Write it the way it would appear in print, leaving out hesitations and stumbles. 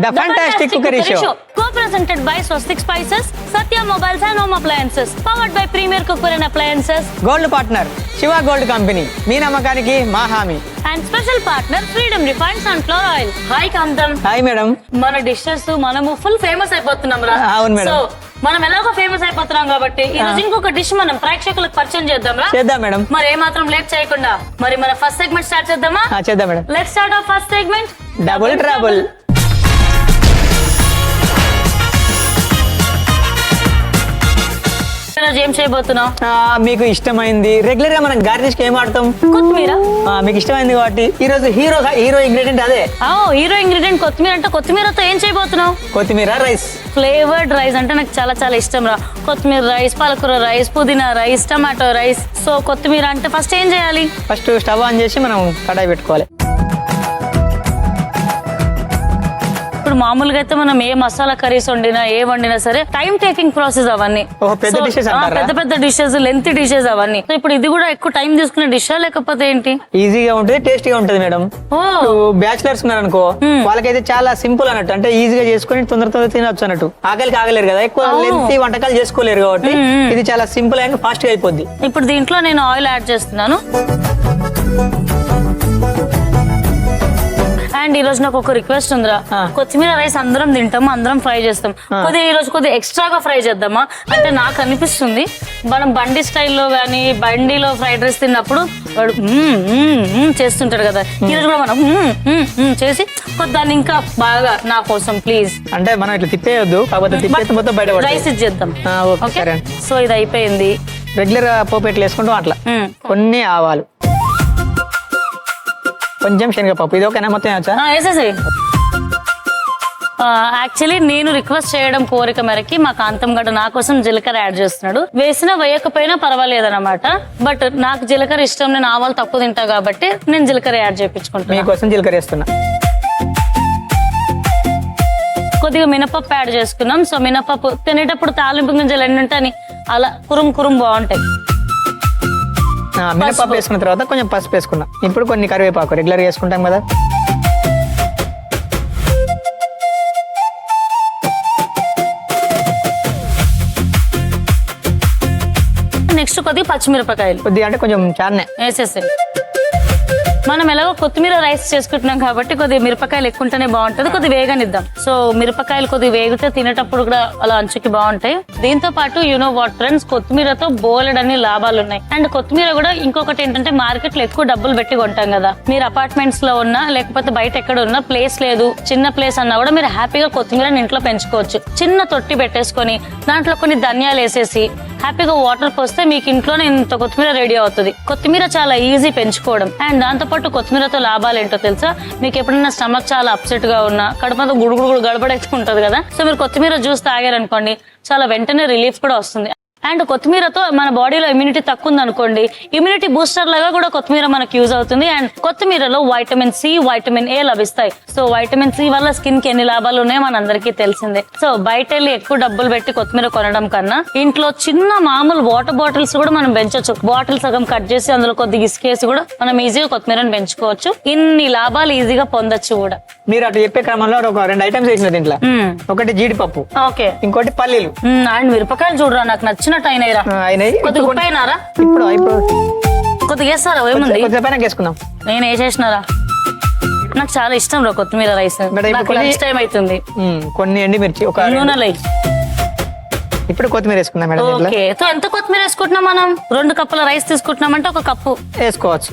The Fantastic Cookery Show. Co-presented by Swastik Spices, Satya Mobiles and Home Appliances. Powered by Premier Cooker and Appliances. Gold partner Shiva Gold Company. మీ నమ్మకానికి మా హామీ. And special partner Freedom Refined Sunflower Oil. Hi Kamdam. Hi madam. మన dishes మనము full famous అయిపోతున్నాం రా. అవును madam. So మనం ఎలాగో ఫేమస్ అయిపోతున్నాం కాబట్టి ఈ రోజు ఇంకొక డిష్ మనం ప్రేక్షకులకు పరిచయం చేద్దాం రా. చేద్దాం మేడం. మరి ఏ మాత్రం లేట్ చేయకుండా మరి మన ఫస్ట్ సెగ్మెంట్ స్టార్ట్ చేద్దామా? చేద్దాం madam. Let's start our first segment. Double trouble. ఏం చేయబోతున్నాం? మీకు ఇష్టమైంది రెగ్యులర్ గా మనం గార్నిష్ కి ఏం వాడతాం? కొత్తిమీర. మీకు ఇష్టమైంది కాబట్టి ఈ రోజు హీరో ఇంగ్రీడియంట్ అదే. హీరో ఇంగ్రీడియంట్ కొత్తిమీర. అంటే కొత్తిమీరతో ఏం చేయబోతున్నావు? కొత్తిమీర రైస్. ఫ్లేవర్డ్ రైస్ అంటే నాకు చాలా చాలా ఇష్టం రా. కొత్తిమీర రైస్, పాలకూర రైస్, పుదీనా రైస్, టమాటో రైస్. సో కొత్తిమీర అంటే ఫస్ట్ ఏం చేయాలి? ఫస్ట్ స్టవ్ ఆన్ చేసి మనం కడాయి పెట్టుకోవాలి. ఇప్పుడు మామూలుగా అయితే మనం ఏ మసాలా కర్రీస్ వండినా సరే టైం టేకింగ్ ప్రాసెస్ అవన్నీ. పెద్ద డిషెస్ లెంత్ డిషెస్ అవన్నీ. ఇప్పుడు ఇది కూడా ఎక్కువ టైం తీసుకునే డిష్ లేకపోతే ఏంటి? ఈజీగా ఉంటుంది, టేస్టీగా ఉంటుంది మేడం. బ్యాచిలర్స్ ఉన్నారనుకో వాళ్ళకైతే చాలా సింపుల్ అన్నట్టు. అంటే ఈజీగా చేసుకుని తొందర తినొచ్చు అన్నట్టు. ఆకలికి ఆగలేరు కదా, ఎక్కువ లెంత్ వంటకాలు చేసుకోలేరు కాబట్టి ఇది చాలా సింపుల్ అండ్ ఫాస్ట్ గా అయిపోద్ది. ఇప్పుడు దీంట్లో నేను ఆయిల్ యాడ్ చేస్తున్నాను. అండ్ ఈ రోజు నాకు ఒక రిక్వెస్ట్ ఉందిరా. కొత్తిమీర రైస్ అందరం తింటాము, అందరం ఫ్రై చేస్తాం. ఈ రోజు కొద్దిగా ఎక్స్ట్రాగా ఫ్రై చేద్దామా? అంటే నాకు అనిపిస్తుంది మనం బండి స్టైల్లో గానీ బండిలో ఫ్రైడ్ రైస్ తిన్నప్పుడు వాడు చేస్తుంటాడు కదా, ఈ రోజు కూడా మనం చేసి దాన్ని ఇంకా బాగా నా కోసం ప్లీజ్. అంటే మనం ఇట్లా తిప్పేయొద్దు, రైస్ ఇచ్చేద్దాం. సో ఇది అయిపోయింది. రెగ్యులర్ పోపెట్లు వేసుకుంటాం అట్లా. కొన్ని ఆవాలు, కొంచెం శనగపప్పు. ఇది ఓకేనా? మొత్తం వేసేసి. యాక్చువల్లీ నేను రిక్వెస్ట్ చేయడం కోరిక మేరకి మా కాంతం గడ్డ నా కోసం జీలకర్ర యాడ్ చేస్తున్నాడు. వేసినా వేయకపోయినా పర్వాలేదన్నమాట. బట్ నాకు జీలకర్ర ఇష్టం, నేను ఆవాలు తక్కువ తింటా కాబట్టి నేను జీలకర్ర యాడ్ చేయించుకుంటాను. మీకోసం జీలకర్ర వేస్తున్నా. కొద్దిగా మినపప్పు యాడ్ చేసుకున్నాం. సో మినపప్పు తినేటప్పుడు తాలింపు గింజలు ఎన్ని ఉంటాయి అలా కురుం బాగుంటాయి. మినపప్పు వేసుకున్న తర్వాత కొంచెం పసుపు వేసుకున్నాం. ఇప్పుడు కొన్ని కరివేపాకు రెగ్యులర్ వేసుకుంటాం కదా. నెక్స్ట్ కొద్దిగా పచ్చిమిరపకాయలు, కొద్దిగా అంటే కొంచెం చానే వేసేసాయి. మనం ఎలాగో కొత్తిమీర రైస్ చేసుకుంటున్నాం కాబట్టి కొద్దిగా మిరపకాయలు ఎక్కువ ఉంటేనే బాగుంటది. కొద్దిగా వేగనిద్దాం. సో మిరపకాయలు కొద్దిగా వేగితే తినేటప్పుడు కూడా అలా అంచుకి బాగుంటాయి. దీంతో పాటు వాట్ ఫ్రెండ్స్, కొత్తిమీరతో బోలెడన్ని లాభాలు ఉన్నాయి. అండ్ కొత్తిమీర కూడా ఇంకొకటి ఏంటంటే మార్కెట్ లో ఎక్కువ డబ్బులు పెట్టి కొంటాం కదా. మీరు అపార్ట్మెంట్స్ లో ఉన్నా లేకపోతే బయట ఎక్కడ ఉన్నా, ప్లేస్ లేదు, చిన్న ప్లేస్ అన్నా కూడా మీరు హ్యాపీగా కొత్తిమీరని ఇంట్లో పెంచుకోవచ్చు. చిన్న తొట్టి పెట్టేసుకొని దాంట్లో కొన్ని ధనియాలు వేసేసి హ్యాపీగా వాటర్ పోస్తే మీకు ఇంట్లోనే ఇంత కొత్తిమీర రెడీ అవుతుంది. కొత్తిమీర చాలా ఈజీ పెంచుకోవడం. అండ్ దాంతో పాటు కొత్తిమీరతో లాభాలు ఏంటో తెలుసా? మీకు ఎప్పుడైనా స్టమక్ చాలా అప్సెట్ గా ఉన్నా, కడుపుతో గుడుగుడు గడబడైతే ఉంటది కదా. సో మీరు కొత్తిమీర జ్యూస్ తాగారనుకోండి, చాలా వెంటనే రిలీఫ్ కూడా వస్తుంది. అండ్ కొత్తిమీరతో మన బాడీలో ఇమ్యూనిటీ తక్కువ ఉంది అనుకోండి, ఇమ్యూనిటీ బూస్టర్ లాగా కూడా కొత్తిమీర మనకు యూజ్ అవుతుంది. అండ్ కొత్తిమీరలో వైటమిన్ సి, వైటమిన్ ఏ లభిస్తాయి. సో వైటమిన్ సి వల్ల స్కిన్ కి ఎన్ని లాభాలు ఉన్నాయో మనందరికీ తెలిసిందే. సో బయట వెళ్ళి ఎక్కువ డబ్బులు పెట్టి కొత్తిమీర కొనడం కన్నా ఇంట్లో చిన్న మామూలు వాటర్ బాటిల్స్ కూడా మనం పెంచవచ్చు. బాటిల్ సగం కట్ చేసి అందులో కొద్దిగా ఇసుకేసి కూడా మనం ఈజీగా కొత్తిమీరని పెంచుకోవచ్చు. ఇన్ని లాభాలు ఈజీగా పొందొచ్చు కూడా. మీరు అటు చెప్పే క్రమంలో ఒక 2 ఐటమ్స్ వేసిన దీంట్లో. ఒకటి జీడిపప్పు, ఓకే, ఇంకోటి పల్లీలు. అండ్ మిరపకాయలు చూడరా, నాకు నచ్చిన కొద్దిగా ఉప్పు అయినారా? ఇప్పుడు కొద్దిగా వేస్తారా? ఏముంది, వేసుకుందాం. నేను వేసేసినారా? నాకు చాలా ఇష్టం రా కొత్తిమీర రైస్. టైం అవుతుంది. కొన్ని ఎండిమిర్చి, ఒక నూనెలో ఇప్పుడు కొత్తిమీర వేసుకున్నాం మేడం. ఓకే, ఎంత కొత్తిమీర వేసుకుంటున్నాం మనం? 2 కప్పుల రైస్ తీసుకుంటున్నామంటే 1 కప్పు వేసుకోవచ్చు.